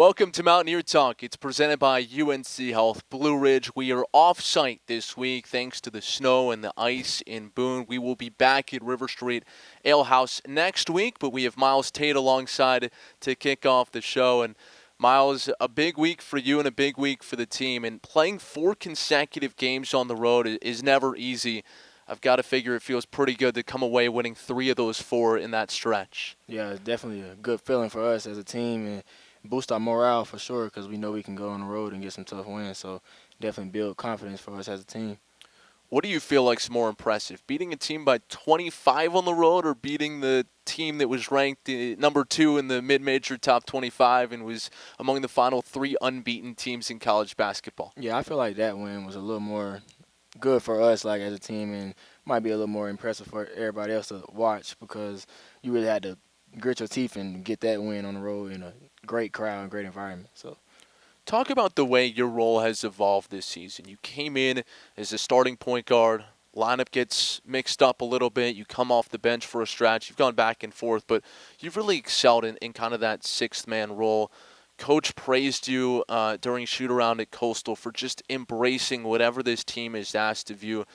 Welcome to Mountaineer Talk. It's presented by UNC Health Blue Ridge. We are off-site this week thanks to the snow and the ice in Boone. We will be back at River Street Ale House next week, but we have Myles Tate alongside to kick off the show. And Myles, a big week for you and a big week for the team. And playing 4 consecutive games on the road is never easy. I've got to figure it feels pretty good to come away winning 3 of those 4 in that stretch. Yeah, it's definitely a good feeling for us as a team and boost our morale for sure because we know we can go on the road and get some tough wins. So definitely build confidence for us as a team. What do you feel like is more impressive, beating a team by 25 on the road or beating the team that was ranked number 2 in the mid-major top 25 and was among the final 3 unbeaten teams in college basketball? Yeah, I feel like that win was a little more good for us like as a team and might be a little more impressive for everybody else to watch because you really had to grit your teeth and get that win on the road in a great crowd and great environment. So talk about the way your role has evolved this season. You came in as a starting point guard. Lineup gets mixed up a little bit. You come off the bench for a stretch. You've gone back and forth, but you've really excelled in kind of that sixth-man role. Coach praised you during shoot-around at Coastal for just embracing whatever this team is asked of you.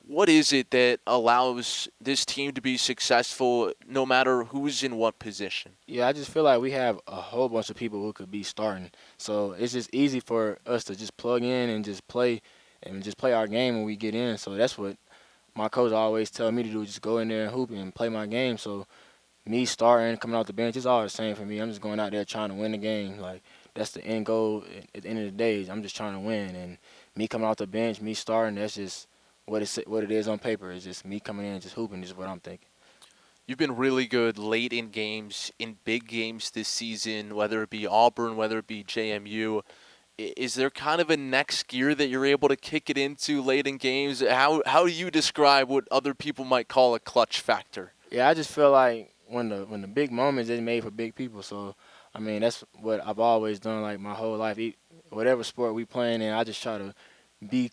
What is it that allows this team to be successful no matter who's in what position? yeah, I just feel like we have a whole bunch of people who could be starting. So it's just easy for us to just plug in and just play our game when we get in. So that's what my coach always tell me to do, just go in there and hoop and play my game. So me starting, coming off the bench, it's all the same for me. I'm just going out there trying to win the game. Like, that's the end goal at the end of the day. I'm just trying to win. And me coming off the bench, me starting, that's just what it is on paper. It's just me coming in and just hooping is what I'm thinking. You've been really good late in games, in big games this season, whether it be Auburn, whether it be JMU. Is there kind of a next gear that you're able to kick it into late in games? How do you describe what other people might call a clutch factor? Yeah, I just feel like when the big moments is made for big people. So, I mean, that's what I've always done, like, my whole life. Whatever sport we playing in, I just try to be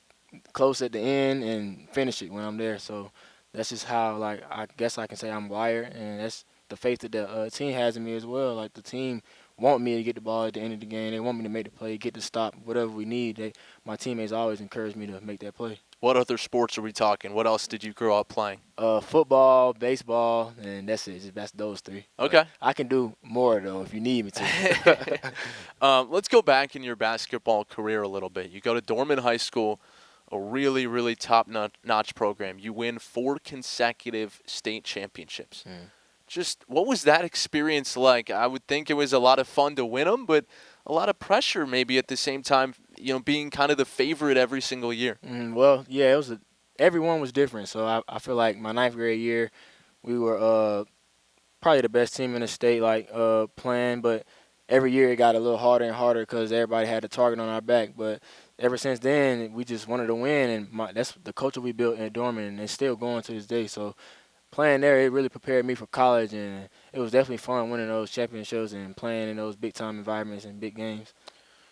close at the end and finish it when I'm there. So that's just how, like, I guess I can say I'm wired, and that's the faith that the team has in me as well. Like, the team want me to get the ball at the end of the game. They want me to make the play, get the stop, whatever we need. My teammates always encourage me to make that play. What other sports are we talking? What else did you grow up playing? Football, baseball, and that's it. That's those 3. Okay. But I can do more, though, if you need me to. Let's go back in your basketball career a little bit. You go to Dorman High School, a really, really top-notch program. You win 4 consecutive state championships. Just what was that experience like? I would think it was a lot of fun to win them, but a lot of pressure maybe at the same time, being kind of the favorite every single year. Well, yeah, everyone was different. So I feel like my 9th grade year, we were probably the best team in the state, playing. But every year it got a little harder and harder because everybody had a target on our back. But ever since then, we just wanted to win, and that's the culture we built in Dorman, and it's still going to this day. So playing there, it really prepared me for college, and it was definitely fun winning those championships and playing in those big-time environments and big games.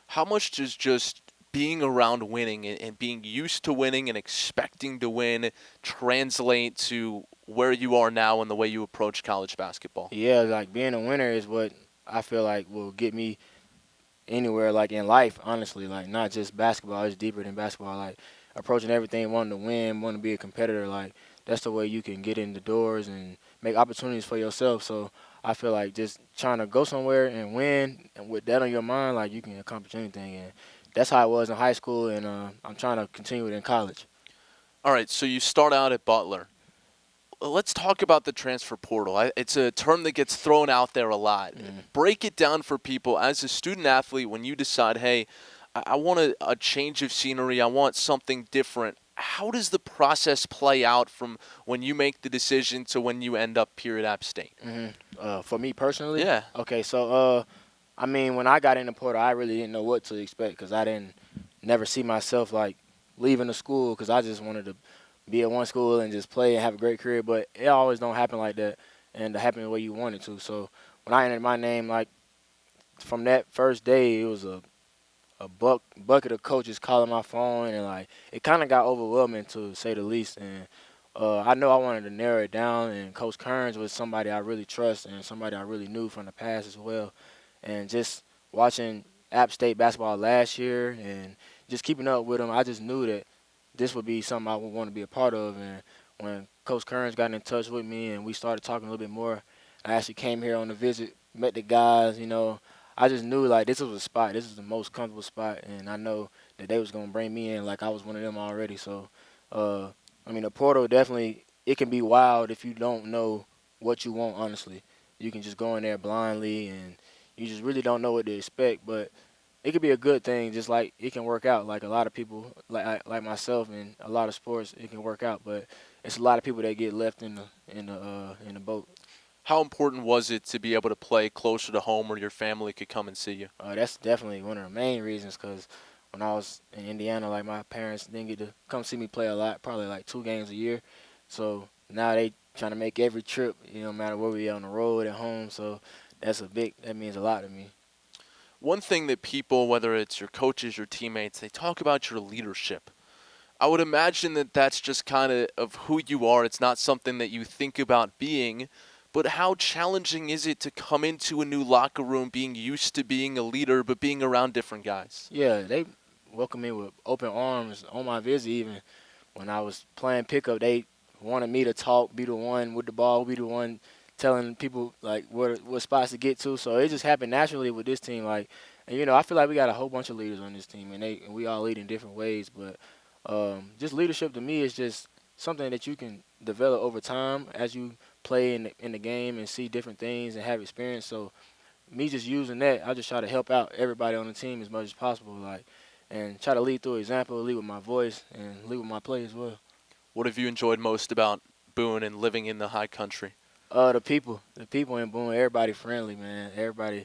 How much does just being around winning and being used to winning and expecting to win translate to where you are now and the way you approach college basketball? Yeah, like, being a winner is what I feel like will get me anywhere, like, in life, honestly. Like, not just basketball. It's deeper than basketball. Like, approaching everything, wanting to win, wanting to be a competitor, like, that's the way you can get in the doors and make opportunities for yourself. So I feel like just trying to go somewhere and win, and with that on your mind, like, you can accomplish anything. And that's how it was in high school, and I'm trying to continue it in college. All right, so you start out at Butler. Let's talk about the transfer portal. It's a term that gets thrown out there a lot. Break it down for people. As a student athlete, when you decide, hey, I want a change of scenery, I want something different, how does the process play out from when you make the decision to when you end up here at App State? For me personally? Yeah. Okay, so, I mean, when I got in the portal, I really didn't know what to expect because I didn't never see myself, like, leaving the school because I just wanted to be at one school and just play and have a great career. But it always don't happen like that and to happen the way you want it to. So when I entered my name, like, from that first day, it was a bucket of coaches calling my phone, and, like, it kind of got overwhelming, to say the least. And I know I wanted to narrow it down, and Coach Kerns was somebody I really trust and somebody I really knew from the past as well. And just watching App State basketball last year and just keeping up with them, I just knew that this would be something I would want to be a part of. And when Coach Kerns got in touch with me and we started talking a little bit more, I actually came here on a visit, met the guys. I just knew like this was a spot. This is the most comfortable spot, and I know that they was gonna bring me in like I was one of them already. So, the portal definitely it can be wild if you don't know what you want. Honestly, you can just go in there blindly and you just really don't know what to expect. But it could be a good thing, just like it can work out. Like a lot of people, like myself, and a lot of sports, it can work out. But it's a lot of people that get left in the boat. How important was it to be able to play closer to home where your family could come and see you? That's definitely one of the main reasons. Cause when I was in Indiana, like my parents didn't get to come see me play a lot, probably like 2 games a year. So now they trying to make every trip, no matter where we are on the road at home. So that means a lot to me. One thing that people, whether it's your coaches, your teammates, they talk about your leadership. I would imagine that that's just kind of who you are. It's not something that you think about being, but how challenging is it to come into a new locker room being used to being a leader but being around different guys? Yeah, they welcomed me with open arms on my visit. Even when I was playing pickup, they wanted me to talk, be the one with the ball, be the one telling people like what spots to get to. So it just happened naturally with this team. Like, and I feel like we got a whole bunch of leaders on this team, and we all lead in different ways. But just leadership to me is just something that you can develop over time as you play in the game and see different things and have experience. So me just using that, I just try to help out everybody on the team as much as possible, like, and try to lead through example, lead with my voice, and lead with my play as well. What have you enjoyed most about Boone and living in the high country? The people in Boone, everybody friendly, man. Everybody,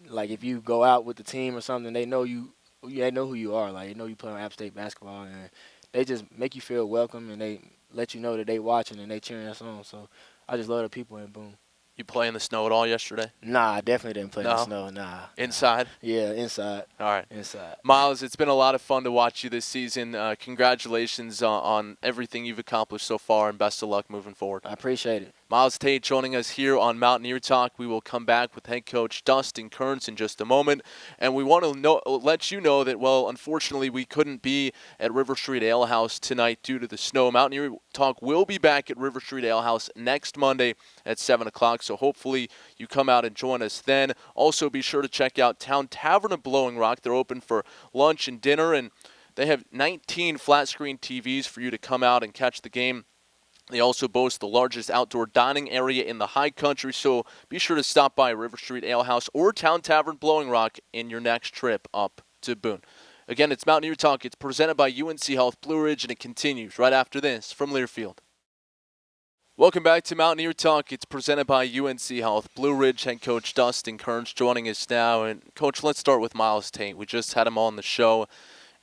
like if you go out with the team or something, they know you. They know who you are. Like they know you play on App State basketball, and they just make you feel welcome, and they let you know that they watching and they cheering us on. So I just love the people in Boone. You play in the snow at all yesterday? Nah, I definitely didn't play in the No? snow. Nah. Inside? Yeah, inside. All right. Inside. Myles, it's been a lot of fun to watch you this season. Congratulations on everything you've accomplished so far, and best of luck moving forward. I appreciate it. Myles Tate joining us here on Mountaineer Talk. We will come back with head coach Dustin Kerns in just a moment. And we want to let you know that, well, unfortunately, we couldn't be at River Street Ale House tonight due to the snow. Mountaineer Talk will be back at River Street Ale House next Monday at 7 o'clock. So hopefully you come out and join us then. Also, be sure to check out Town Tavern of Blowing Rock. They're open for lunch and dinner, and they have 19 flat-screen TVs for you to come out and catch the game. They also boast the largest outdoor dining area in the high country, so be sure to stop by River Street Ale House or Town Tavern Blowing Rock in your next trip up to Boone. Again, it's Mountaineer Talk. It's presented by UNC Health Blue Ridge, and it continues right after this from Learfield. Welcome back to Mountaineer Talk. It's presented by UNC Health Blue Ridge. Head coach Dustin Kerns joining us now. And, Coach, let's start with Myles Tate. We just had him on the show.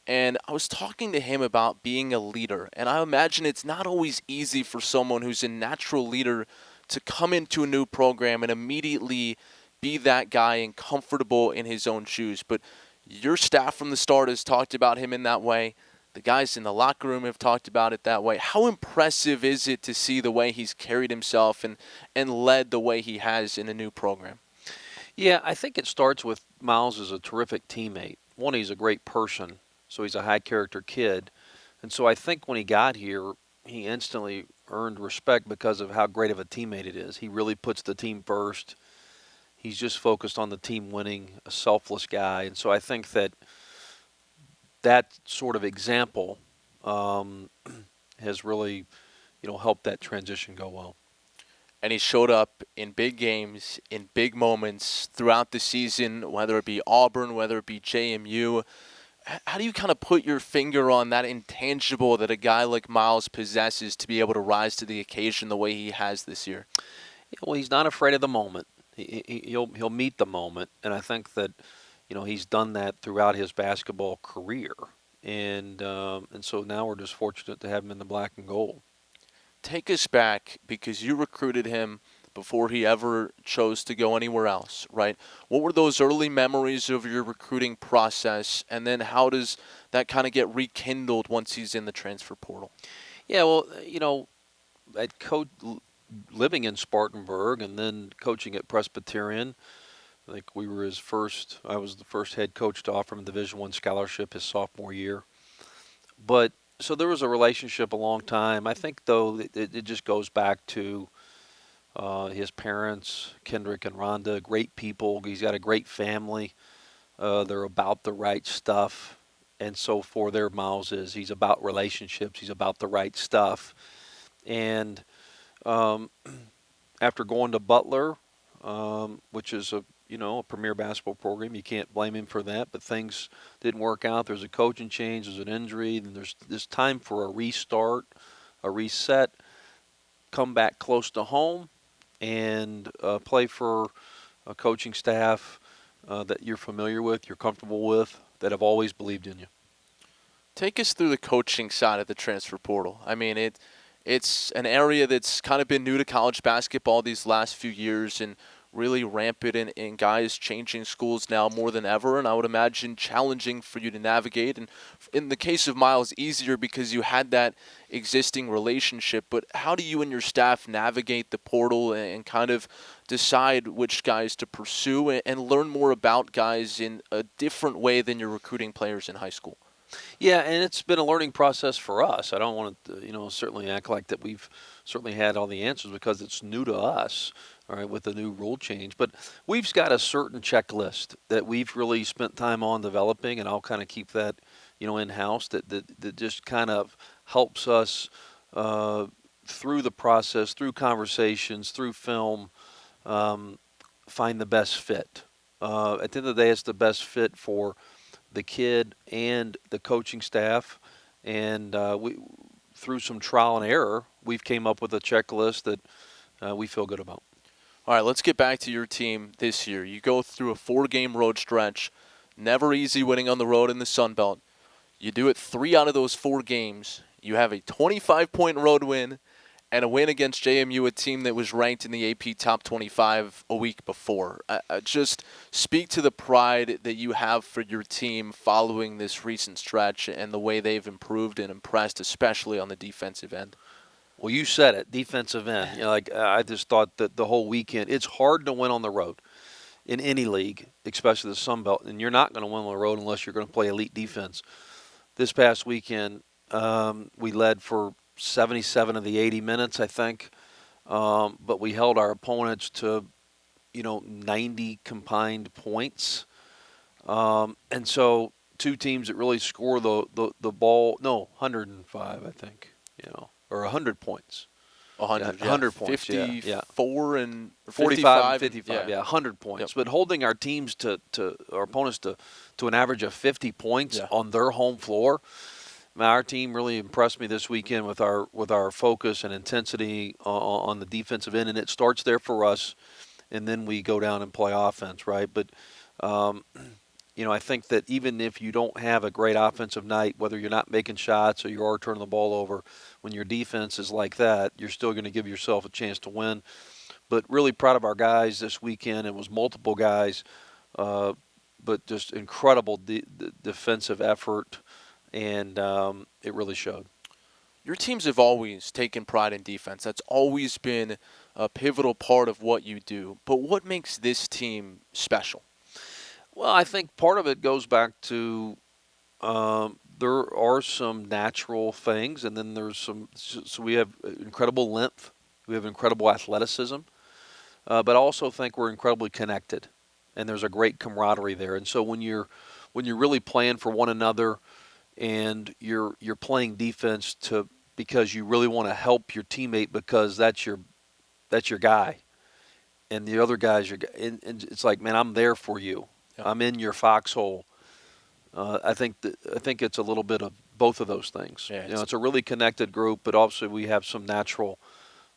And I was talking to him about being a leader, and I imagine it's not always easy for someone who's a natural leader to come into a new program and immediately be that guy and comfortable in his own shoes. But your staff from the start has talked about him in that way. The guys in the locker room have talked about it that way. How impressive is it to see the way he's carried himself and led the way he has in a new program? Yeah, I think it starts with Myles as a terrific teammate. One, he's a great person. So he's a high-character kid. And so I think when he got here, he instantly earned respect because of how great of a teammate it is. He really puts the team first. He's just focused on the team winning, a selfless guy. And so I think that sort of example has really, helped that transition go well. And he showed up in big games, in big moments throughout the season, whether it be Auburn, whether it be JMU. How do you kind of put your finger on that intangible that a guy like Myles possesses to be able to rise to the occasion the way he has this year? Yeah, well, he's not afraid of the moment. He'll meet the moment, and I think that he's done that throughout his basketball career, and so now we're just fortunate to have him in the black and gold. Take us back, because you recruited him before he ever chose to go anywhere else, right? What were those early memories of your recruiting process, and then how does that kind of get rekindled once he's in the transfer portal? Yeah, well, at living in Spartanburg and then coaching at Presbyterian, I think I was the first head coach to offer him a Division I scholarship his sophomore year. But so there was a relationship a long time. I think, though, it just goes back to his parents, Kendrick and Rhonda, great people. He's got a great family. They're about the right stuff. And so for their Myles he's about relationships. He's about the right stuff. And um, after going to Butler, which is a premier basketball program, you can't blame him for that. But things didn't work out. There's a coaching change. There's an injury. And there's time for a restart, a reset, come back close to home, and play for a coaching staff that you're familiar with, you're comfortable with, that have always believed in you. Take us through the coaching side of the transfer portal. I mean, it's an area that's kind of been new to college basketball these last few years and really rampant in guys changing schools now more than ever, and I would imagine challenging for you to navigate. And in the case of Myles, easier because you had that existing relationship. But how do you and your staff navigate the portal and kind of decide which guys to pursue and learn more about guys in a different way than you're recruiting players in high school? Yeah, and it's been a learning process for us. I don't want to, certainly act like that we've certainly had all the answers because it's new to us, all right, with the new rule change. But we've got a certain checklist that we've really spent time on developing, and I'll kind of keep that, in-house, that just kind of helps us through the process, through conversations, through film, find the best fit. At the end of the day, it's the best fit for the kid and the coaching staff, and we, through some trial and error, we've came up with a checklist that we feel good about. All right, let's get back to your team this year. You go through a 4-game road stretch, never easy winning on the road in the Sun Belt. You do it 3 out of those 4 games. You have a 25-point road win and a win against JMU, a team that was ranked in the AP Top 25 a week before. Just speak to the pride that you have for your team following this recent stretch and the way they've improved and impressed, especially on the defensive end. Well, you said it, defensive end. I just thought that the whole weekend, it's hard to win on the road in any league, especially the Sun Belt, and you're not going to win on the road unless you're going to play elite defense. This past weekend, we led for 77 of the 80 minutes, I think. But we held our opponents to, 90 combined points. And so 2 teams that really score the ball, 105, I think, or 100 points. 100, 100 points, 54 and 45 and 55, 100 points. Yep. But holding our teams to our opponents to an average of 50 points on their home floor. Our team really impressed me this weekend with our focus and intensity on the defensive end, and it starts there for us, and then we go down and play offense, right? But I think that even if you don't have a great offensive night, whether you're not making shots or you are turning the ball over, when your defense is like that, you're still going to give yourself a chance to win. But really proud of our guys this weekend. It was multiple guys, but just incredible defensive effort. And it really showed. Your teams have always taken pride in defense. That's always been a pivotal part of what you do. But what makes this team special? Well, I think part of it goes back to there are some natural things, and then there's some. So we have incredible length, we have incredible athleticism, but I also think we're incredibly connected, and there's a great camaraderie there. And so when you're really playing for one another, and you're playing defense because you really want to help your teammate because that's your guy, and the other guy's your guy, and it's like, man, I'm there for you. Yeah. I'm in your foxhole. I think it's a little bit of both of those things. Yeah, it's a really connected group, but also we have some natural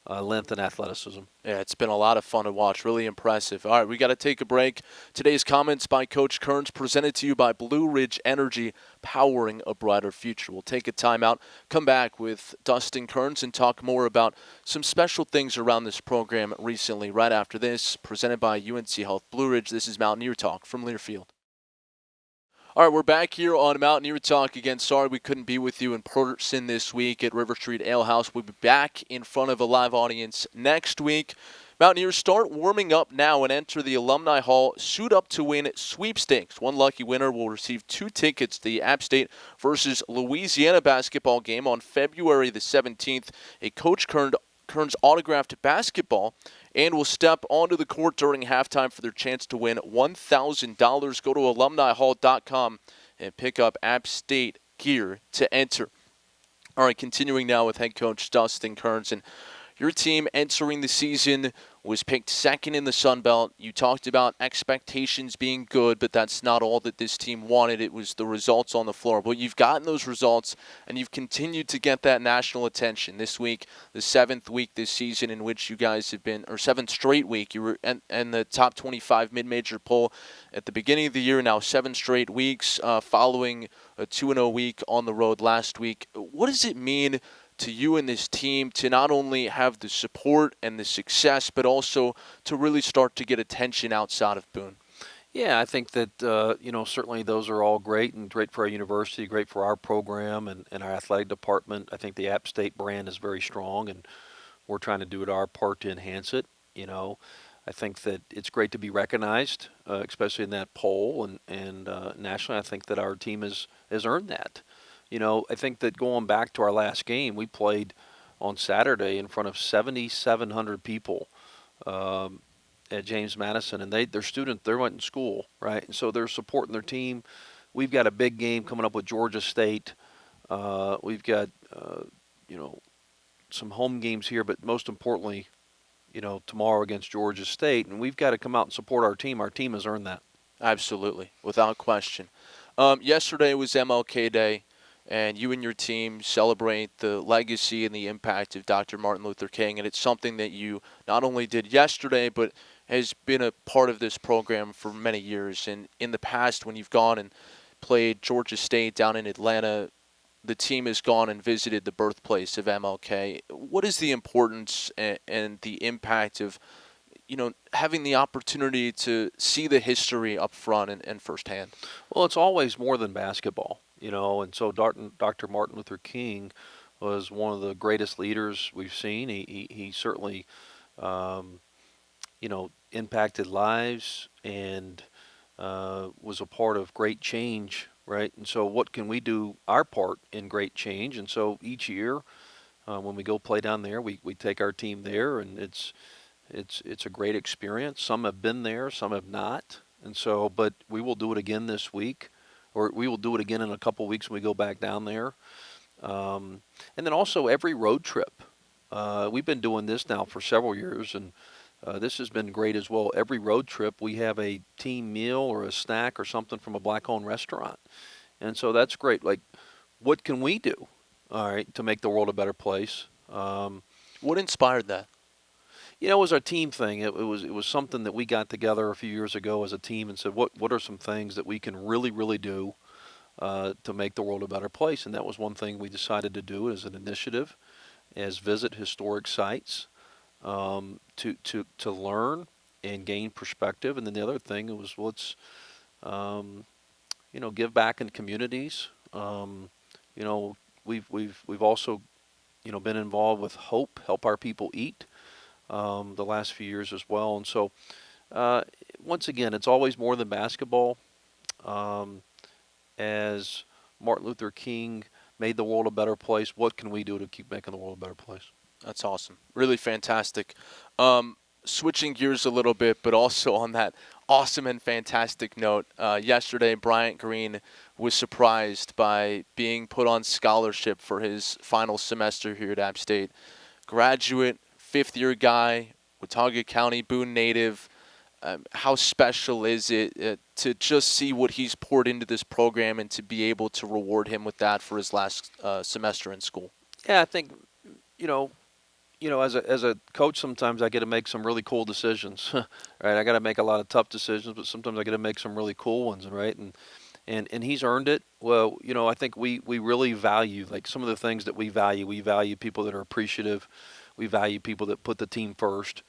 length and athleticism. Yeah, it's been a lot of fun to watch. Really impressive. All right, we got to take a break. Today's comments by Coach Kerns presented to you by Blue Ridge Energy, powering a brighter future. We'll take a timeout, come back with Dustin Kerns, and talk more about some special things around this program recently. Right after this, presented by UNC Health Blue Ridge. This is Mountaineer Talk from Learfield. All right, we're back here on Mountaineer Talk again. Sorry we couldn't be with you in person this week at River Street Ale House. We'll be back in front of a live audience next week. Mountaineers, start warming up now and enter the Alumni Hall Suit Up to Win sweepstakes. One lucky winner will receive 2 tickets to the App State versus Louisiana basketball game on February the 17th. A Coach Kerns autographed basketball and will step onto the court during halftime for their chance to win $1,000. Go to alumnihall.com and pick up App State gear to enter. All right, continuing now with head coach Dustin Kerns. And your team entering the season was picked second in the Sun Belt. You talked about expectations being good, but that's not all that this team wanted. It was the results on the floor. But you've gotten those results, and you've continued to get that national attention. This week, the 7th week this season in which you guys have been, or 7th straight week, you were in the top 25 mid-major poll at the beginning of the year. Now 7 straight weeks following a 2-0 week on the road last week. What does it mean to you and this team to not only have the support and the success, but also to really start to get attention outside of Boone? Yeah, I think that, certainly those are all great and great for our university, great for our program and our athletic department. I think the App State brand is very strong, and we're trying to do our part to enhance it. I think that it's great to be recognized, especially in that poll and nationally. I think that our team has earned that. I think that going back to our last game, we played on Saturday in front of 7,700 people at James Madison, and they're students. They went in school, right? And so they're supporting their team. We've got a big game coming up with Georgia State. We've got some home games here, but most importantly, tomorrow against Georgia State, and we've got to come out and support our team. Our team has earned that. Absolutely, without question. Yesterday was MLK Day, and you and your team celebrate the legacy and the impact of Dr. Martin Luther King, and it's something that you not only did yesterday, but has been a part of this program for many years. And in the past, when you've gone and played Georgia State down in Atlanta, the team has gone and visited the birthplace of MLK. What is the importance and the impact of, having the opportunity to see the history up front and firsthand? Well, it's always more than basketball, and so Dr. Martin Luther King was one of the greatest leaders we've seen. He certainly, impacted lives and was a part of great change, right? And so what can we do our part in great change? And so each year when we go play down there, we take our team there, and it's a great experience. Some have been there, some have not. And so, but we will do it again this week, or we will do it again in a couple weeks when we go back down there. And then also every road trip. We've been doing this now for several years, and this has been great as well. Every road trip, we have a team meal or a snack or something from a black-owned restaurant. And so that's great. Like, what can we do, all right, to make the world a better place? What inspired that? It was our team thing. It was something that we got together a few years ago as a team and said, what are some things that we can really, really do to make the world a better place? And that was one thing we decided to do as an initiative, as visit historic sites to learn and gain perspective. And then the other thing was, let's give back in communities. We've also been involved with Help Our People Eat. The last few years as well. And so, once again, it's always more than basketball. As Martin Luther King made the world a better place, what can we do to keep making the world a better place? That's awesome. Really fantastic. Switching gears a little bit, but also on that awesome and fantastic note, yesterday Bryant Green was surprised by being put on scholarship for his final semester here at App State. Graduate, fifth-year guy, Watauga County, Boone native. How special is it to just see what he's poured into this program and to be able to reward him with that for his last semester in school? Yeah, I think, as a coach, sometimes I get to make some really cool decisions, right? I got to make a lot of tough decisions, but sometimes I get to make some really cool ones, right? And he's earned it. Well, I think we really value, like, some of the things that we value. We value people that are appreciative. We value people that put the team first.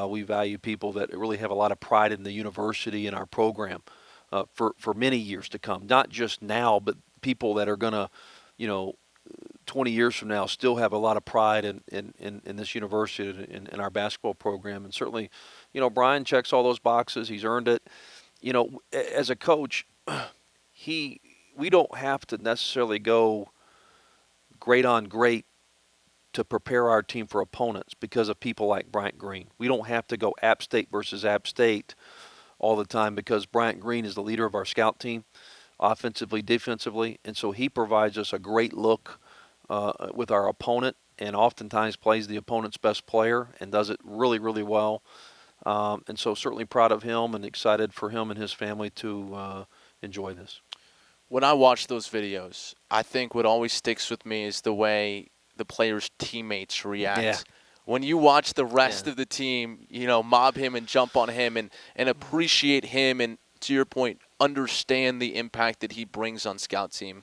We value people that really have a lot of pride in the university and our program for many years to come. Not just now, but people that are going to, 20 years from now still have a lot of pride in this university, in our basketball program. And certainly, Brian checks all those boxes. He's earned it. As a coach, we don't have to necessarily go great on great to prepare our team for opponents because of people like Bryant Green. We don't have to go App State versus App State all the time because Bryant Green is the leader of our scout team, offensively, defensively, and so he provides us a great look with our opponent and oftentimes plays the opponent's best player and does it really, really well. And so certainly proud of him and excited for him and his family to enjoy this. When I watch those videos, I think what always sticks with me is the way the players' teammates react. Yeah. When you watch the rest of the team, mob him and jump on him and appreciate him and, to your point, understand the impact that he brings on scout team,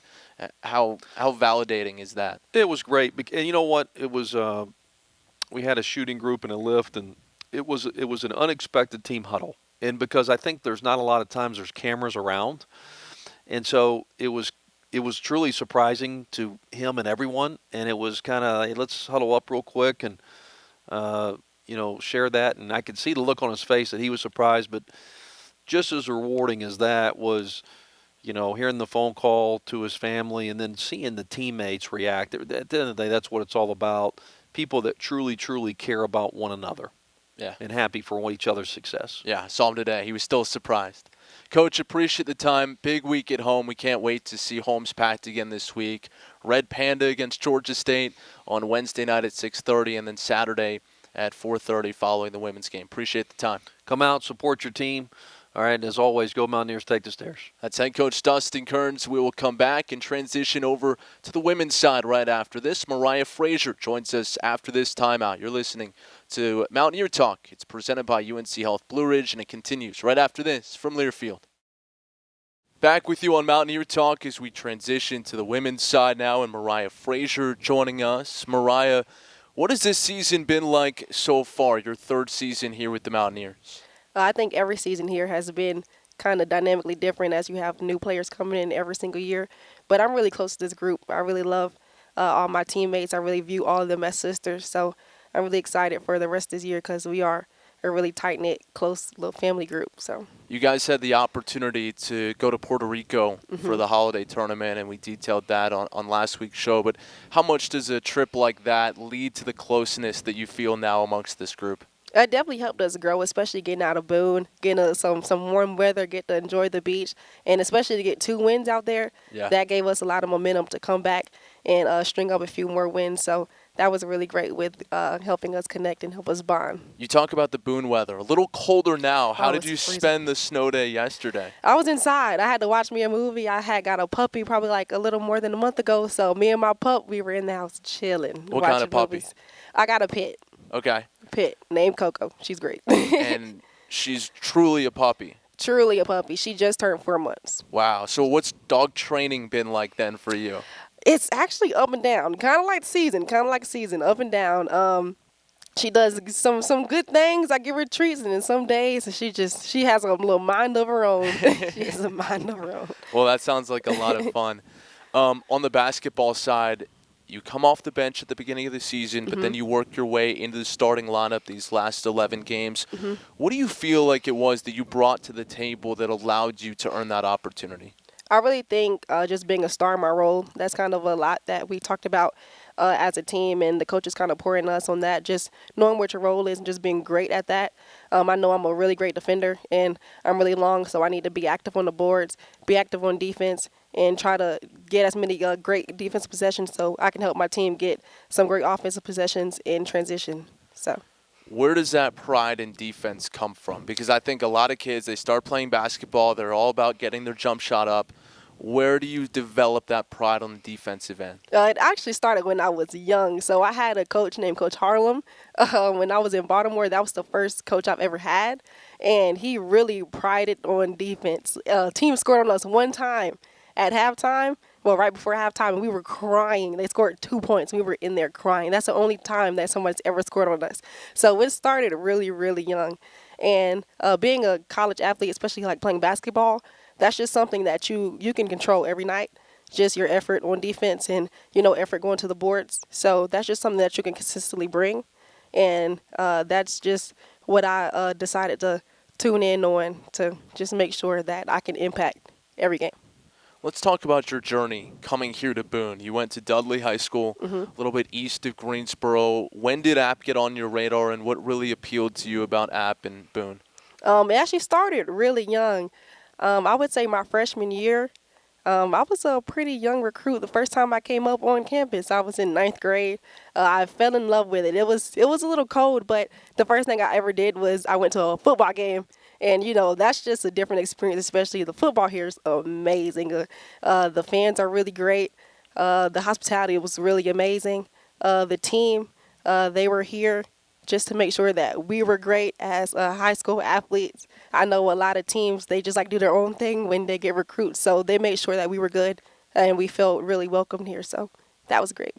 how validating is that? It was great. And you know what? It was we had a shooting group and a lift, and it was an unexpected team huddle. And because I think there's not a lot of times there's cameras around, and so it was truly surprising to him and everyone. And it was kind of, hey, let's huddle up real quick and share that. And I could see the look on his face that he was surprised, but just as rewarding as that was, hearing the phone call to his family and then seeing the teammates react. At the end of the day, that's what it's all about. People that truly, truly care about one another. Yeah. And happy for each other's success. Yeah, I saw him today. He was still surprised. Coach, appreciate the time. Big week at home. We can't wait to see homes packed again this week. Red Panda against Georgia State on Wednesday night at 6:30 and then Saturday at 4:30 following the women's game. Appreciate the time. Come out, support your team. All right, and as always, go Mountaineers, take the stairs. That's head coach Dustin Kerns. We will come back and transition over to the women's side right after this. Mariah Frazier joins us after this timeout. You're listening to Mountaineer Talk. It's presented by UNC Health Blue Ridge, and it continues right after this from Learfield. Back with you on Mountaineer Talk as we transition to the women's side now, and Mariah Frazier joining us. Mariah, what has this season been like so far, your third season here with the Mountaineers? I think every season here has been kind of dynamically different as you have new players coming in every single year. But I'm really close to this group. I really love all my teammates. I really view all of them as sisters. So I'm really excited for the rest of this year because we are a really tight-knit, close little family group. So you guys had the opportunity to go to Puerto Rico for the holiday tournament, and we detailed that on last week's show. But how much does a trip like that lead to the closeness that you feel now amongst this group? It definitely helped us grow, especially getting out of Boone, getting some warm weather, get to enjoy the beach, and especially to get 2 wins out there. Yeah. That gave us a lot of momentum to come back and string up a few more wins. So that was really great with helping us connect and help us bond. You talk about the Boone weather. A little colder now. How did you it's freezing. spend the snow day yesterday? I was inside. I had to watch me a movie. I had got a puppy probably like a little more than a month ago. So me and my pup, we were in the house chilling. What kind of puppy? Movies. I got a pit. Okay. Pit named Coco. She's great. And she's truly a puppy. Truly a puppy. She just turned 4 months. Wow. So what's dog training been like then for you? It's actually up and down, kind of like season, up and down. She does some good things. I give her treats, and then some days she has a little mind of her own. She has a mind of her own. Well, that sounds like a lot of fun. On the basketball side, you come off the bench at the beginning of the season, but then you work your way into the starting lineup these last 11 games. What do you feel like it was that you brought to the table that allowed you to earn that opportunity? I really think just being a star in my role, that's kind of a lot that we talked about as a team, and the coaches kind of pouring us on that, just knowing what your role is and just being great at that. I know I'm a really great defender, and I'm really long, so I need to be active on the boards, be active on defense, and try to get as many great defensive possessions so I can help my team get some great offensive possessions in transition. So, where does that pride in defense come from? Because I think a lot of kids, they start playing basketball, they're all about getting their jump shot up. Where do you develop that pride on the defensive end? It actually started when I was young. So I had a coach named Coach Harlem. When I was in Baltimore, that was the first coach I've ever had. And he really prided on defense. Team scored on us one time at halftime. Well, right before halftime, and we were crying. They scored 2 points. We were in there crying. That's the only time that someone's ever scored on us. So it started really, really young. And being a college athlete, especially like playing basketball, that's just something that you can control every night. just your effort on defense and, effort going to the boards. So that's just something that you can consistently bring. And that's just what I decided to tune in on to just make sure that I can impact every game. Let's talk about your journey coming here to Boone. You went to Dudley High School, a little bit east of Greensboro. When did App get on your radar, and what really appealed to you about App and Boone? It actually started really young. I would say my freshman year. I was a pretty young recruit. The first time I came up on campus, I was in 9th grade. I fell in love with it. It was a little cold, but the first thing I ever did was I went to a football game. And, that's just a different experience, especially the football here is amazing. The fans are really great. The hospitality was really amazing. The team, they were here just to make sure that we were great as high school athletes. I know a lot of teams, they just like do their own thing when they get recruits. So they made sure that we were good and we felt really welcomed here. So that was great.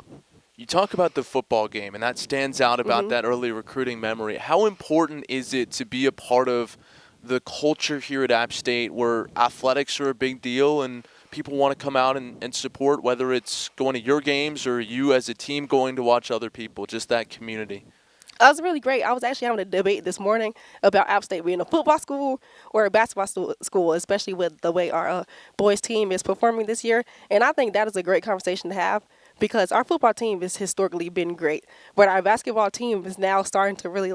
You talk about the football game, and that stands out about that early recruiting memory. How important is it to be a part of the culture here at App State where athletics are a big deal and people want to come out and support, whether it's going to your games or you as a team going to watch other people, just that community? That was really great. I was actually having a debate this morning about App State being a football school or a basketball school, especially with the way our boys team is performing this year. And I think that is a great conversation to have because our football team has historically been great, but our basketball team is now starting to really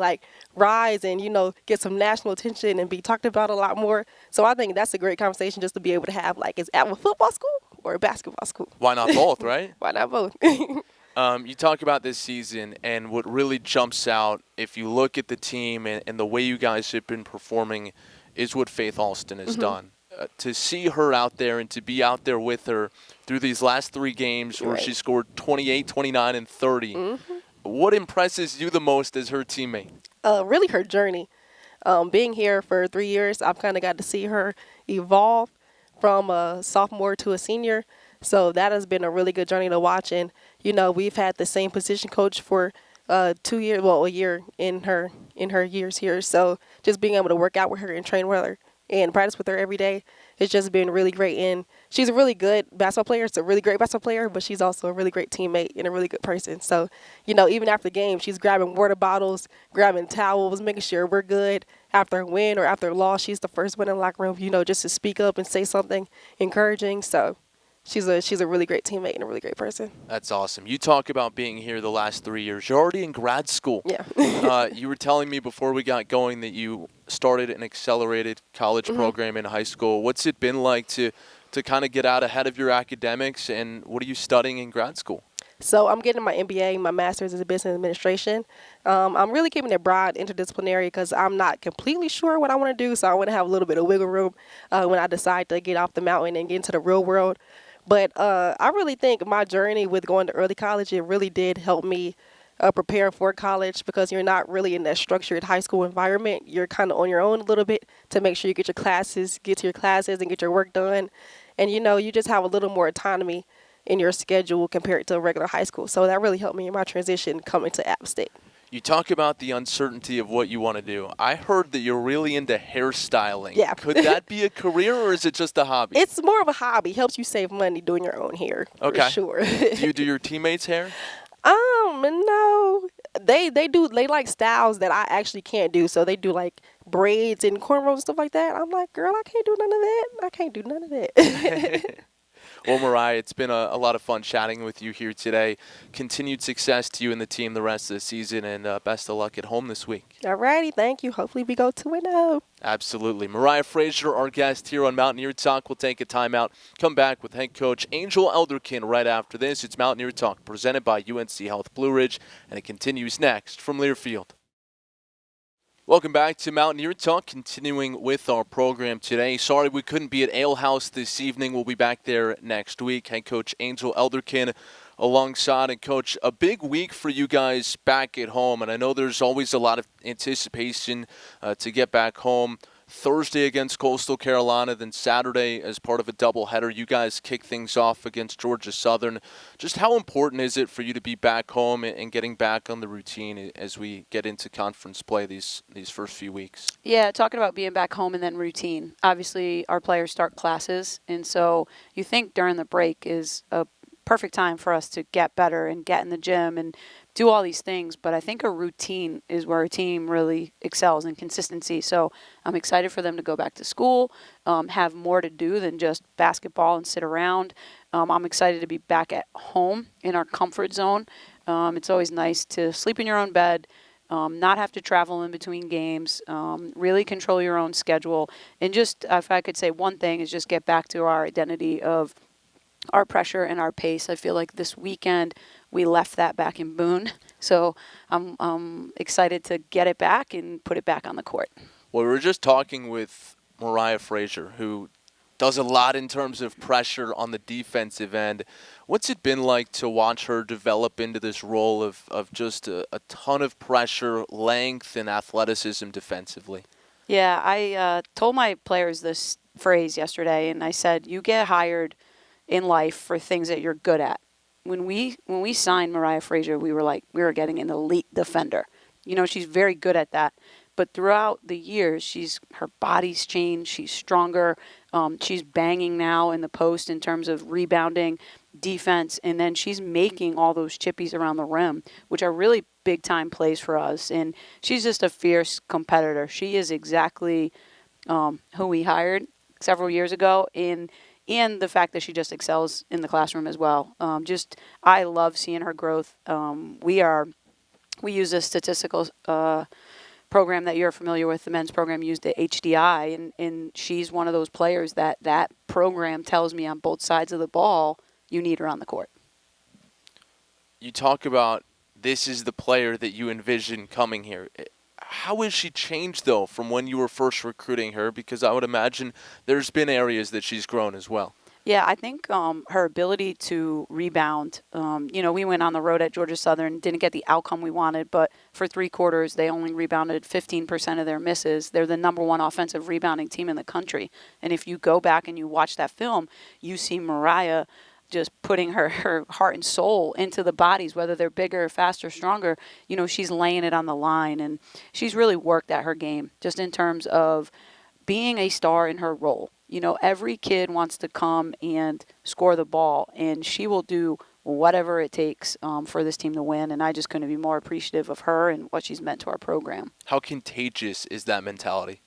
rise and, get some national attention and be talked about a lot more. So I think that's a great conversation just to be able to have, is App a football school or a basketball school? Why not both, right? Why not both? You talk about this season, and what really jumps out, if you look at the team and the way you guys have been performing, is what Faith Alston has done. To see her out there and to be out there with her through these last 3 games where she scored 28, 29, and 30, what impresses you the most as her teammate? Really her journey. Being here for 3 years, I've kind of got to see her evolve from a sophomore to a senior. So that has been a really good journey to watch. And, we've had the same position coach for 2 years, a year in her years here. So just being able to work out with her and train with her and practice with her every day, it's just been really great. And she's a really good basketball player. She's a really great basketball player, but she's also a really great teammate and a really good person. So, even after the game, she's grabbing water bottles, grabbing towels, making sure we're good. After a win or after a loss, she's the first one in the locker room, just to speak up and say something encouraging. So she's a really great teammate and a really great person. That's awesome. You talk about being here the last 3 years. You're already in grad school. Yeah. You were telling me before we got going that you started an accelerated college program in high school. What's it been like to kind of get out ahead of your academics, and what are you studying in grad school? So I'm getting my MBA, my master's in business administration. I'm really keeping it broad, interdisciplinary, because I'm not completely sure what I want to do. So I want to have a little bit of wiggle room when I decide to get off the mountain and get into the real world. But I really think my journey with going to early college, it really did help me prepare for college, because you're not really in that structured high school environment. You're kind of on your own a little bit to make sure you get to your classes and get your work done. And, you just have a little more autonomy in your schedule compared to regular high school. So that really helped me in my transition coming to App State. You talk about the uncertainty of what you want to do. I heard that you're really into hairstyling. Yeah. Could that be a career, or is it just a hobby? It's more of a hobby. Helps you save money doing your own hair. Okay. For sure. Do you do your teammates' hair? No. They like styles that I actually can't do. So they do like braids and cornrows and stuff like that. I'm like, girl, I can't do none of that. I can't do none of that. Well, Mariah, it's been a lot of fun chatting with you here today. Continued success to you and the team the rest of the season, and best of luck at home this week. All righty. Thank you. Hopefully we go 2-0. Absolutely. Mariah Frazier, our guest here on Mountaineer Talk. We'll take a timeout. Come back with head coach Angel Elderkin right after this. It's Mountaineer Talk presented by UNC Health Blue Ridge, and it continues next from Learfield. Welcome back to Mountaineer Talk, continuing with our program today. Sorry we couldn't be at Ale House this evening. We'll be back there next week. Head coach Angel Elderkin alongside. And, Coach, a big week for you guys back at home. And I know there's always a lot of anticipation to get back home. Thursday against Coastal Carolina, then Saturday as part of a doubleheader. You guys kick things off against Georgia Southern. Just how important is it for you to be back home and getting back on the routine as we get into conference play these first few weeks? Yeah, talking about being back home and then routine. Obviously, our players start classes, and so you think during the break is a perfect time for us to get better and get in the gym and do all these things. But I think a routine is where a team really excels in consistency. So I'm excited for them to go back to school, have more to do than just basketball and sit around. I'm excited to be back at home in our comfort zone. It's always nice to sleep in your own bed, not have to travel in between games, really control your own schedule. And just, if I could say one thing, is just get back to our identity of our pressure and our pace. I feel like this weekend we left that back in Boone. So I'm excited to get it back and put it back on the court. Well, we were just talking with Mariah Frazier, who does a lot in terms of pressure on the defensive end. What's it been like to watch her develop into this role of just a ton of pressure, length, and athleticism defensively? Yeah, I told my players this phrase yesterday, and I said, you get hired in life for things that you're good at. When we signed Mariah Frazier, we were getting an elite defender. You know, she's very good at that. But throughout the years, her body's changed. She's stronger. She's banging now in the post in terms of rebounding, defense, and then she's making all those chippies around the rim, which are really big-time plays for us. And she's just a fierce competitor. She is exactly who we hired several years ago, and the fact that she just excels in the classroom as well. I love seeing her growth. We use a statistical program that you're familiar with. The men's program used the HDI, and she's one of those players that program tells me on both sides of the ball, you need her on the court. You talk about this is the player that you envision coming here. How has she changed, though, from when you were first recruiting her? Because I would imagine there's been areas that she's grown as well. Yeah, I think her ability to rebound, we went on the road at Georgia Southern, didn't get the outcome we wanted, but for 3 quarters, they only rebounded 15% of their misses. They're the number 1 offensive rebounding team in the country. And if you go back and you watch that film, you see Mariah just putting her heart and soul into the bodies, whether they're bigger, faster, stronger. You know, she's laying it on the line, and she's really worked at her game just in terms of being a star in her role. You know, every kid wants to come and score the ball, and she will do whatever it takes for this team to win, and I just couldn't be more appreciative of her and what she's meant to our program. How contagious is that mentality?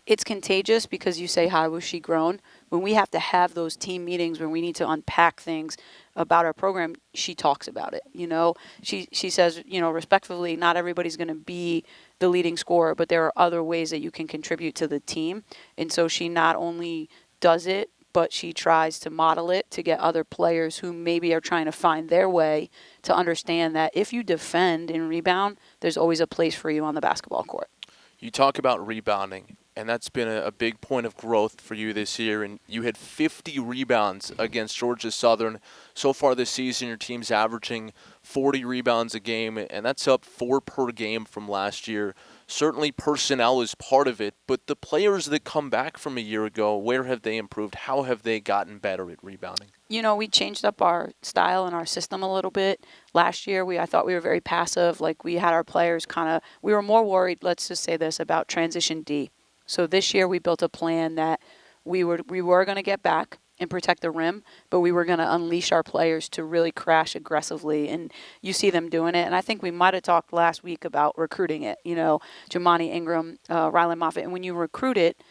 It's contagious because you say, how was she grown? When we have to have those team meetings when we need to unpack things about our program, she talks about it. You know, she says, respectfully, not everybody's going to be the leading scorer, but there are other ways that you can contribute to the team. And so she not only does it, but she tries to model it to get other players who maybe are trying to find their way to understand that if you defend and rebound, there's always a place for you on the basketball court. You talk about rebounding, and that's been a big point of growth for you this year. And you had 50 rebounds against Georgia Southern. So far this season, your team's averaging 40 rebounds a game, and that's up 4 per game from last year. Certainly personnel is part of it, but the players that come back from a year ago, where have they improved? How have they gotten better at rebounding? You know, we changed up our style and our system a little bit. Last year, I thought we were very passive. Like, we had our players we were more worried, let's just say this, about transition D. So this year we built a plan that we were going to get back and protect the rim, but we were going to unleash our players to really crash aggressively, and you see them doing it. And I think we might have talked last week about recruiting it, Jamani Ingram, Rylan Moffitt. And when you recruit it,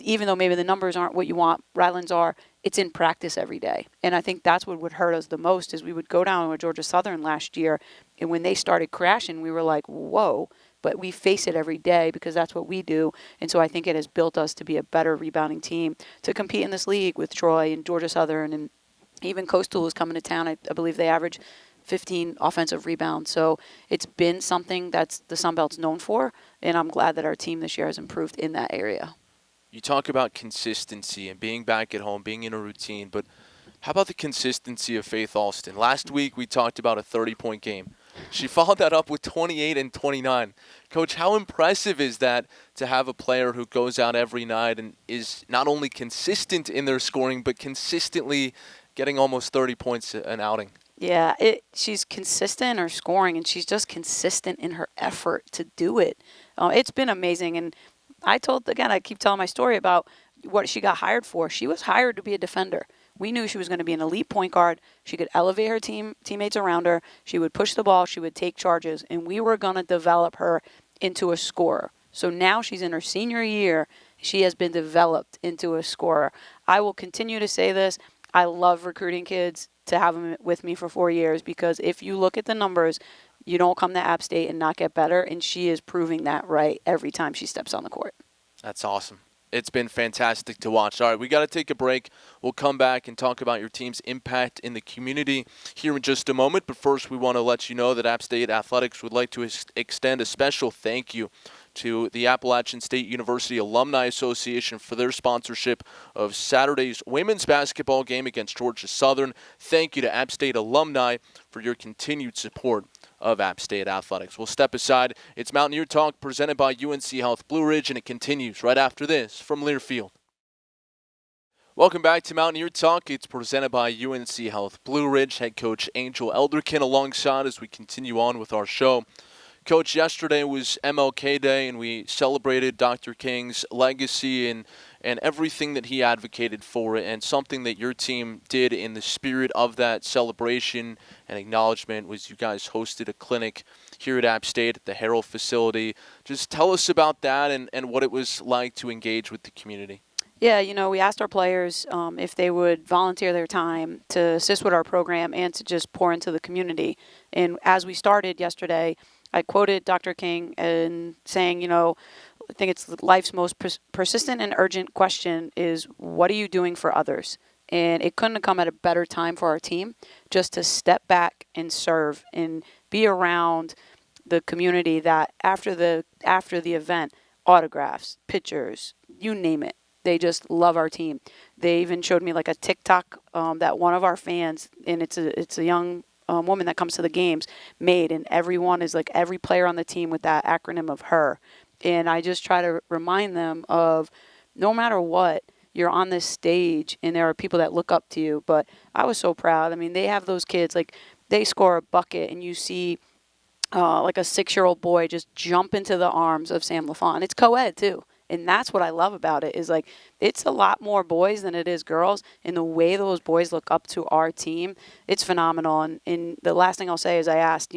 even though maybe the numbers aren't what you want, Rylan's are, it's in practice every day. And I think that's what would hurt us the most is we would go down with Georgia Southern last year, and when they started crashing, we were like, whoa. But we face it every day because that's what we do. And so I think it has built us to be a better rebounding team to compete in this league with Troy and Georgia Southern, and even Coastal is coming to town. I believe they average 15 offensive rebounds. So it's been something that's the Sun Belt's known for, and I'm glad that our team this year has improved in that area. You talk about consistency and being back at home, being in a routine, but how about the consistency of Faith Alston? Last week we talked about a 30-point game. She followed that up with 28 and 29. Coach, how impressive is that to have a player who goes out every night and is not only consistent in their scoring, but consistently getting almost 30 points an outing? Yeah, she's consistent in her scoring, and she's just consistent in her effort to do it. It's been amazing. And I keep telling my story about what she got hired for. She was hired to be a defender. We knew she was going to be an elite point guard. She could elevate her teammates around her. She would push the ball. She would take charges. And we were going to develop her into a scorer. So now she's in her senior year. She has been developed into a scorer. I will continue to say this. I love recruiting kids to have them with me for 4 years, because if you look at the numbers, you don't come to App State and not get better. And she is proving that right every time she steps on the court. That's awesome. It's been fantastic to watch. All right, we got to take a break. We'll come back and talk about your team's impact in the community here in just a moment. But first, we want to let you know that App State Athletics would like to extend a special thank you to the Appalachian State University Alumni Association for their sponsorship of Saturday's women's basketball game against Georgia Southern. Thank you to App State alumni for your continued support of App State Athletics. We'll step aside. It's Mountaineer Talk presented by UNC Health Blue Ridge, and it continues right after this from Learfield. Welcome back to Mountaineer Talk. It's presented by UNC Health Blue Ridge. Head coach Angel Elderkin alongside as we continue on with our show. Coach, yesterday was MLK Day, and we celebrated Dr. King's legacy and everything that he advocated for, and something that your team did in the spirit of that celebration and acknowledgement was you guys hosted a clinic here at App State at the Harrell facility. Just tell us about that and what it was like to engage with the community. Yeah, we asked our players if they would volunteer their time to assist with our program and to just pour into the community. And as we started yesterday, I quoted Dr. King in saying, I think it's life's most persistent and urgent question is, what are you doing for others? And it couldn't have come at a better time for our team just to step back and serve and be around the community that after the event, autographs, pictures, you name it. They just love our team. They even showed me like a TikTok that one of our fans, and it's a young woman that comes to the games, made, and everyone is like every player on the team with that acronym of her. And I just try to remind them of no matter what, you're on this stage and there are people that look up to you. But I was so proud. I mean, they have those kids, like they score a bucket and you see like a 6-year-old boy just jump into the arms of Sam LaFont. It's co-ed too. And that's what I love about it is like it's a lot more boys than it is girls. And the way those boys look up to our team, it's phenomenal. And the last thing I'll say is I asked,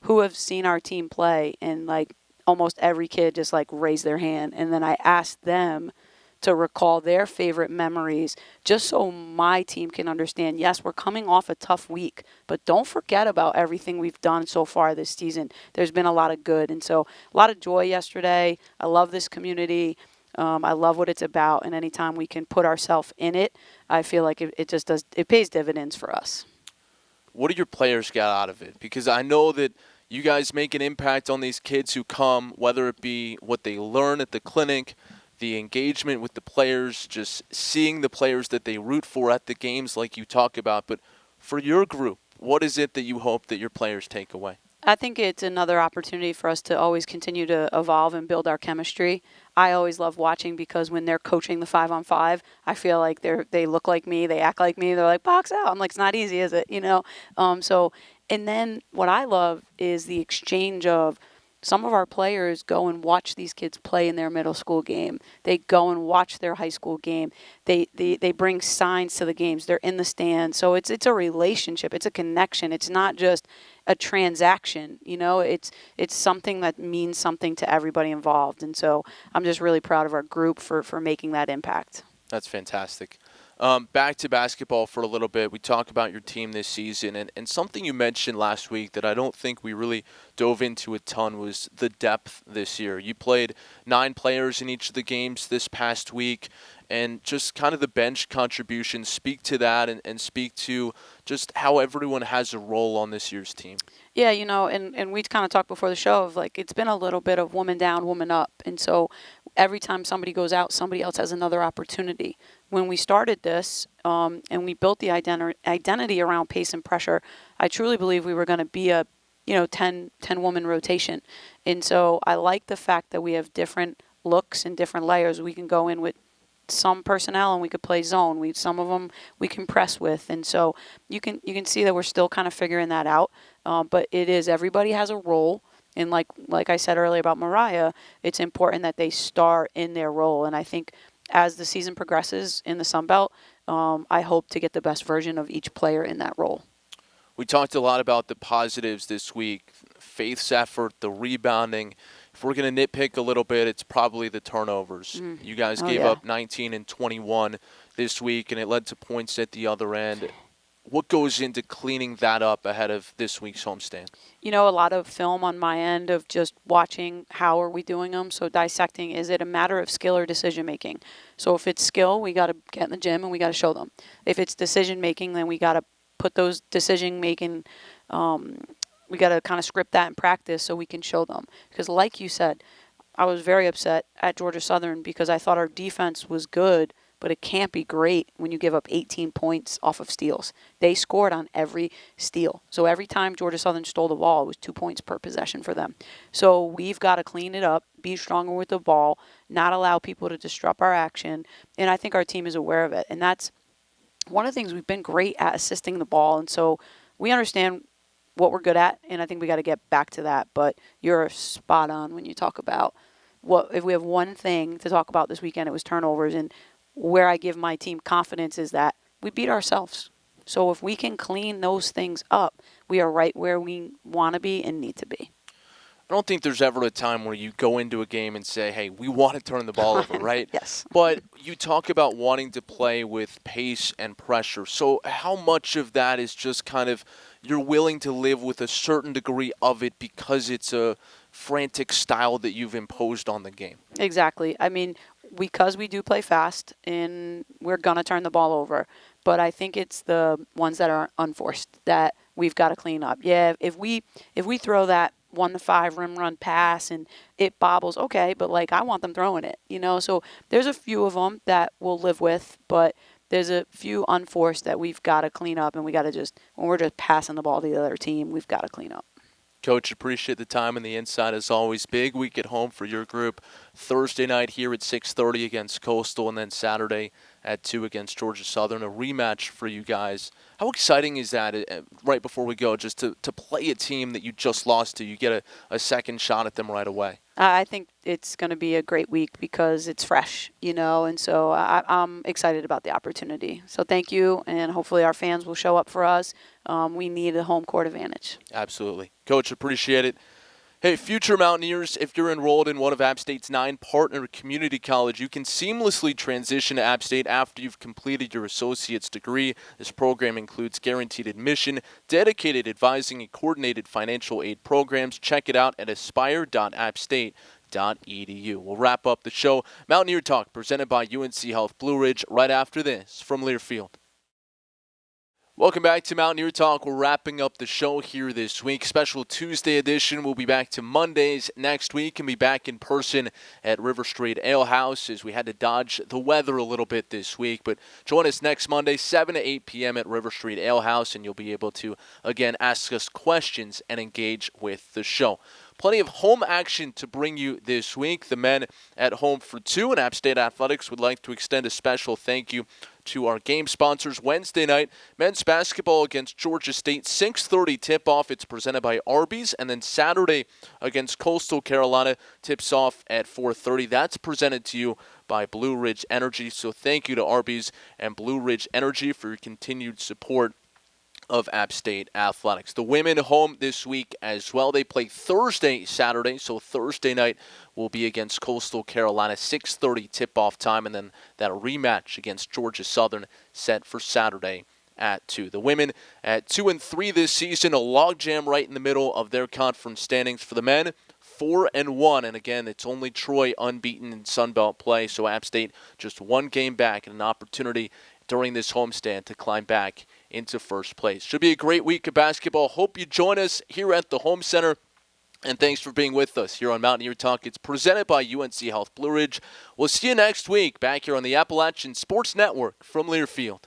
who have seen our team play? And like almost every kid just like raised their hand. And then I asked them to recall their favorite memories just so my team can understand, yes, we're coming off a tough week, but don't forget about everything we've done so far this season. There's been a lot of good. And so a lot of joy yesterday. I love this community. I love what it's about. And anytime we can put ourselves in it, I feel like it pays dividends for us. What do your players get out of it? Because I know that you guys make an impact on these kids who come, whether it be what they learn at the clinic, the engagement with the players, just seeing the players that they root for at the games like you talk about. But for your group, what is it that you hope that your players take away? I think it's another opportunity for us to always continue to evolve and build our chemistry. I always love watching because when they're coaching the 5-on-5, I feel like they look like me, they act like me, they're like, box out. I'm like, it's not easy, is it? And then what I love is the exchange of some of our players go and watch these kids play in their middle school game. They go and watch their high school game. They bring signs to the games. They're in the stands. So it's a relationship. It's a connection. It's not just a transaction. It's something that means something to everybody involved. And so I'm just really proud of our group for making that impact. That's fantastic. Back to basketball for a little bit. We talk about your team this season, and something you mentioned last week that I don't think we really dove into a ton was the depth this year. You played 9 players in each of the games this past week, and just kind of the bench contributions. Speak to that and speak to just how everyone has a role on this year's team. Yeah, and we kind of talked before the show of like it's been a little bit of woman down, woman up. And so every time somebody goes out, somebody else has another opportunity. When we started this and we built the identity around pace and pressure, I truly believe we were going to be a 10 woman rotation. And so I like the fact that we have different looks and different layers. We can go in with some personnel and we could play zone. Some of them we can press with, and so you can see that we're still kind of figuring that out. But everybody has a role, and like I said earlier about Mariah, it's important that they star in their role. And I think as the season progresses in the Sun Belt, I hope to get the best version of each player in that role. We talked a lot about the positives this week, Faith's effort, the rebounding. If we're going to nitpick a little bit, it's probably the turnovers. You guys gave up 19 and 21 this week, and it led to points at the other end. What goes into cleaning that up ahead of this week's homestand? A lot of film on my end of just watching how are we doing them. So dissecting, is it a matter of skill or decision making? So if it's skill, we got to get in the gym and we got to show them. If it's decision making, then we got to put those decision making, we got to kind of script that in practice so we can show them. Because like you said, I was very upset at Georgia Southern because I thought our defense was good, but it can't be great when you give up 18 points off of steals. They scored on every steal. So every time Georgia Southern stole the ball, it was 2 points per possession for them. So we've got to clean it up, be stronger with the ball, not allow people to disrupt our action. And I think our team is aware of it. And that's one of the things we've been great at, assisting the ball. And so we understand what we're good at, and I think we got to get back to that. But you're spot on when you talk about if we have one thing to talk about this weekend, it was turnovers. And where I give my team confidence is that we beat ourselves. So if we can clean those things up, we are right where we want to be and need to be. I don't think there's ever a time where you go into a game and say, hey, we want to turn the ball over, right? Yes. But you talk about wanting to play with pace and pressure. So how much of that is just kind of you're willing to live with a certain degree of it because it's a frantic style that you've imposed on the game? Exactly. I mean, because we do play fast and we're going to turn the ball over. But I think it's the ones that are unforced that we've got to clean up. Yeah, if we throw that 1-5 rim run pass and it bobbles, okay, but I want them throwing it, So there's a few of them that we'll live with, but there's a few unforced that we've got to clean up, and we got to when we're just passing the ball to the other team, we've got to clean up. Coach, appreciate the time and the insight as always. Big week at home for your group. Thursday night here at 6:30 against Coastal, and then Saturday at 2 against Georgia Southern. A rematch for you guys. How exciting is that right before we go, just to play a team that you just lost to? You get a second shot at them right away. I think it's going to be a great week because it's fresh, and so I'm excited about the opportunity. So thank you, and hopefully our fans will show up for us. We need a home court advantage. Absolutely. Coach, appreciate it. Hey, future Mountaineers, if you're enrolled in one of App State's 9 partner community colleges, you can seamlessly transition to App State after you've completed your associate's degree. This program includes guaranteed admission, dedicated advising, and coordinated financial aid programs. Check it out at aspire.appstate.edu. We'll wrap up the show. Mountaineer Talk presented by UNC Health Blue Ridge right after this from Learfield. Welcome back to Mountaineer Talk. We're wrapping up the show here this week. Special Tuesday edition. We'll be back to Mondays next week and be back in person at River Street Ale House as we had to dodge the weather a little bit this week. But join us next Monday, 7 to 8 p.m. at River Street Ale House, and you'll be able to, again, ask us questions and engage with the show. Plenty of home action to bring you this week. The men at home for 2, and App State Athletics would like to extend a special thank you to our game sponsors. Wednesday night, men's basketball against Georgia State, 6:30 tip-off. It's presented by Arby's. And then Saturday against Coastal Carolina, tips off at 4:30. That's presented to you by Blue Ridge Energy. So thank you to Arby's and Blue Ridge Energy for your continued support of App State Athletics. The women home this week as well. They play Thursday, Saturday, so Thursday night will be against Coastal Carolina, 6:30 tip-off time, and then that rematch against Georgia Southern set for Saturday at 2. The women at 2-3 this season, a logjam right in the middle of their conference standings. For the men, 4-1, and again, it's only Troy unbeaten in Sun Belt play, so App State just one game back and an opportunity during this homestand to climb back into first place. Should be a great week of basketball. Hope you join us here at the Home Center. And thanks for being with us here on Mountaineer Talk. It's presented by UNC Health Blue Ridge. We'll see you next week back here on the Appalachian Sports Network from Learfield.